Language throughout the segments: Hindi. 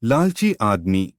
लालची आदमी।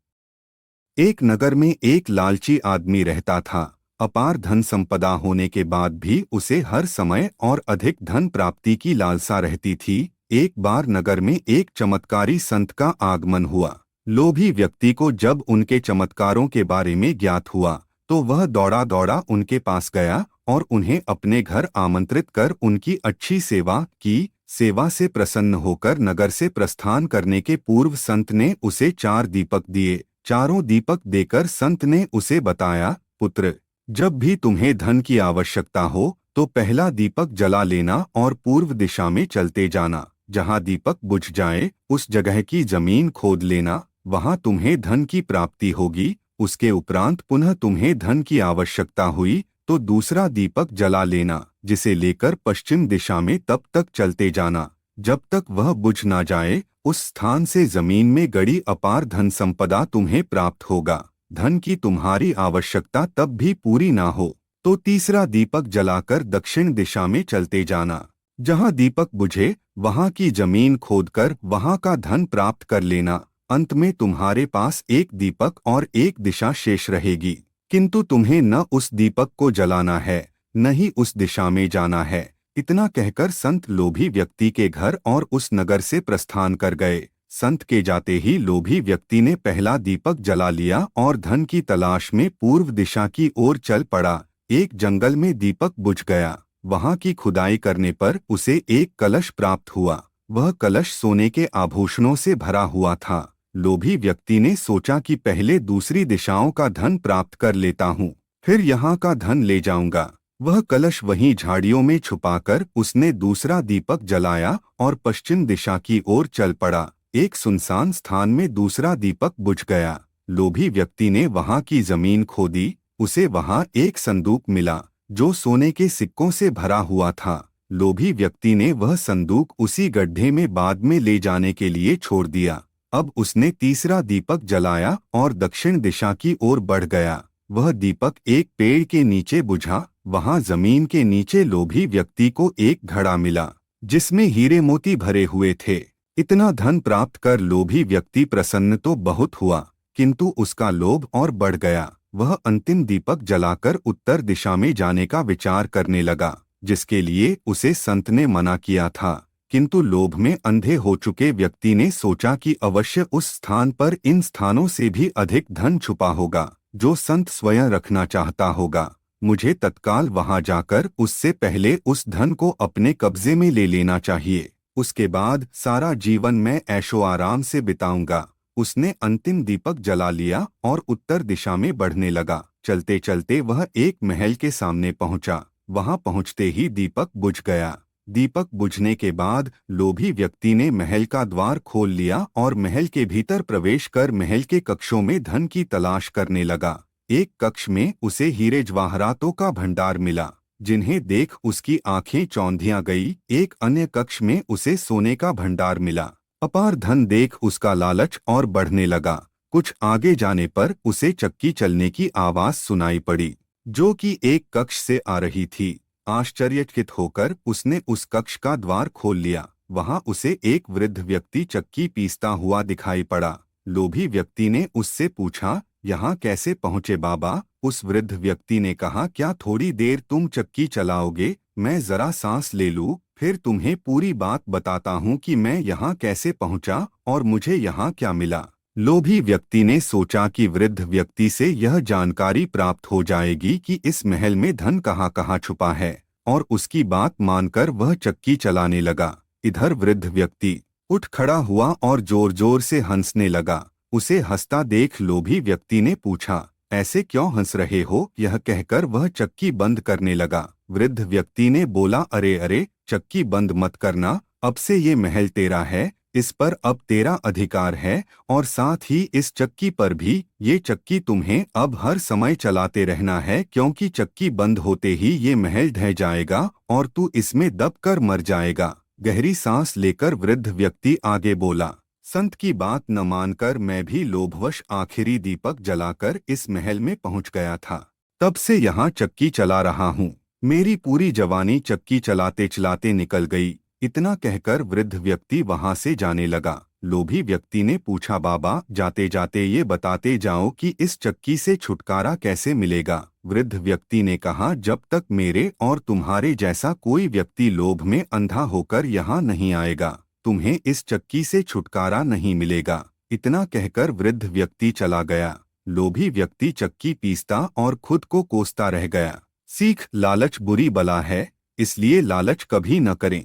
एक नगर में एक लालची आदमी रहता था। अपार धन संपदा होने के बाद भी उसे हर समय और अधिक धन प्राप्ति की लालसा रहती थी। एक बार नगर में एक चमत्कारी संत का आगमन हुआ। लोभी व्यक्ति को जब उनके चमत्कारों के बारे में ज्ञात हुआ तो वह दौड़ा दौड़ा उनके पास गया और उन्हें अपने घर आमंत्रित कर उनकी अच्छी सेवा की। सेवा से प्रसन्न होकर नगर से प्रस्थान करने के पूर्व संत ने उसे 4 दीपक दिए। चारों दीपक देकर संत ने उसे बताया, पुत्र, जब भी तुम्हें धन की आवश्यकता हो तो पहला दीपक जला लेना और पूर्व दिशा में चलते जाना। जहाँ दीपक बुझ जाए उस जगह की जमीन खोद लेना, वहाँ तुम्हें धन की प्राप्ति होगी। उसके उपरांत पुनः तुम्हें धन की आवश्यकता हुई तो दूसरा दीपक जला लेना, जिसे लेकर पश्चिम दिशा में तब तक चलते जाना जब तक वह बुझ ना जाए। उस स्थान से जमीन में गड़ी अपार धन संपदा तुम्हें प्राप्त होगा। धन की तुम्हारी आवश्यकता तब भी पूरी ना हो तो तीसरा दीपक जलाकर दक्षिण दिशा में चलते जाना। जहाँ दीपक बुझे वहाँ की जमीन खोदकर वहाँ का धन प्राप्त कर लेना। अंत में तुम्हारे पास एक दीपक और एक दिशा शेष रहेगी, किंतु तुम्हें न उस दीपक को जलाना है न ही उस दिशा में जाना है। इतना कहकर संत लोभी व्यक्ति के घर और उस नगर से प्रस्थान कर गए। संत के जाते ही लोभी व्यक्ति ने पहला दीपक जला लिया और धन की तलाश में पूर्व दिशा की ओर चल पड़ा। एक जंगल में दीपक बुझ गया। वहां की खुदाई करने पर उसे एक कलश प्राप्त हुआ। वह कलश सोने के आभूषणों से भरा हुआ था। लोभी व्यक्ति ने सोचा कि पहले दूसरी दिशाओं का धन प्राप्त कर लेता हूँ, फिर यहाँ का धन ले जाऊंगा। वह कलश वहीं झाड़ियों में छुपाकर उसने दूसरा दीपक जलाया और पश्चिम दिशा की ओर चल पड़ा। एक सुनसान स्थान में दूसरा दीपक बुझ गया। लोभी व्यक्ति ने वहां की जमीन खोदी। उसे वहां एक संदूक मिला जो सोने के सिक्कों से भरा हुआ था। लोभी व्यक्ति ने वह संदूक उसी गड्ढे में बाद में ले जाने के लिए छोड़ दिया। अब उसने तीसरा दीपक जलाया और दक्षिण दिशा की ओर बढ़ गया। वह दीपक एक पेड़ के नीचे बुझा। वहां जमीन के नीचे लोभी व्यक्ति को एक घड़ा मिला जिसमें हीरे मोती भरे हुए थे। इतना धन प्राप्त कर लोभी व्यक्ति प्रसन्न तो बहुत हुआ, किंतु उसका लोभ और बढ़ गया। वह अंतिम दीपक जलाकर उत्तर दिशा में जाने का विचार करने लगा, जिसके लिए उसे संत ने मना किया था। किंतु लोभ में अंधे हो चुके व्यक्ति ने सोचा कि अवश्य उस स्थान पर इन स्थानों से भी अधिक धन छुपा होगा जो संत स्वयं रखना चाहता होगा। मुझे तत्काल वहां जाकर उससे पहले उस धन को अपने कब्जे में ले लेना चाहिए। उसके बाद सारा जीवन मैं ऐशो आराम से बिताऊंगा। उसने अंतिम दीपक जला लिया और उत्तर दिशा में बढ़ने लगा। चलते चलते वह एक महल के सामने पहुंचा। वहां पहुंचते ही दीपक बुझ गया। दीपक बुझने के बाद लोभी व्यक्ति ने महल का द्वार खोल लिया और महल के भीतर प्रवेश कर महल के कक्षों में धन की तलाश करने लगा। एक कक्ष में उसे हीरे जवाहरातों का भंडार मिला, जिन्हें देख उसकी आंखें चौंधियां गई। एक अन्य कक्ष में उसे सोने का भंडार मिला। अपार धन देख उसका लालच और बढ़ने लगा। कुछ आगे जाने पर उसे चक्की चलने की आवाज सुनाई पड़ी, जो कि एक कक्ष से आ रही थी। आश्चर्यचकित होकर उसने उस कक्ष का द्वार खोल लिया। वहां उसे एक वृद्ध व्यक्ति चक्की पीसता हुआ दिखाई पड़ा। लोभी व्यक्ति ने उससे पूछा, यहाँ कैसे पहुँचे बाबा? उस वृद्ध व्यक्ति ने कहा, क्या थोड़ी देर तुम चक्की चलाओगे? मैं जरा सांस ले लूं, फिर तुम्हें पूरी बात बताता हूँ कि मैं यहाँ कैसे पहुँचा और मुझे यहाँ क्या मिला। लोभी व्यक्ति ने सोचा कि वृद्ध व्यक्ति से यह जानकारी प्राप्त हो जाएगी कि इस महल में धन कहाँ कहाँ छुपा है, और उसकी बात मानकर वह चक्की चलाने लगा। इधर वृद्ध व्यक्ति उठ खड़ा हुआ और जोर जोर से हंसने लगा। उसे हंसता देख लोभी व्यक्ति ने पूछा, ऐसे क्यों हंस रहे हो? यह कहकर वह चक्की बंद करने लगा। वृद्ध व्यक्ति ने बोला, अरे अरे, चक्की बंद मत करना। अब से ये महल तेरा है, इस पर अब तेरा अधिकार है, और साथ ही इस चक्की पर भी। ये चक्की तुम्हें अब हर समय चलाते रहना है, क्योंकि चक्की बंद होते ही ये महल ढह जाएगा और तू इसमें दबकर मर जाएगा। गहरी सांस लेकर वृद्ध व्यक्ति आगे बोला, संत की बात न मानकर मैं भी लोभवश आखिरी दीपक जलाकर इस महल में पहुंच गया था। तब से यहाँ चक्की चला रहा हूँ। मेरी पूरी जवानी चक्की चलाते चलाते निकल गई। इतना कहकर वृद्ध व्यक्ति वहां से जाने लगा। लोभी व्यक्ति ने पूछा, बाबा जाते जाते ये बताते जाओ कि इस चक्की से छुटकारा कैसे मिलेगा। वृद्ध व्यक्ति ने कहा, जब तक मेरे और तुम्हारे जैसा कोई व्यक्ति लोभ में अंधा होकर यहाँ नहीं आएगा, तुम्हें इस चक्की से छुटकारा नहीं मिलेगा। इतना कहकर वृद्ध व्यक्ति चला गया। लोभी व्यक्ति चक्की पीसता और खुद को कोसता रह गया। सीख, लालच बुरी बला है, इसलिए लालच कभी न करें।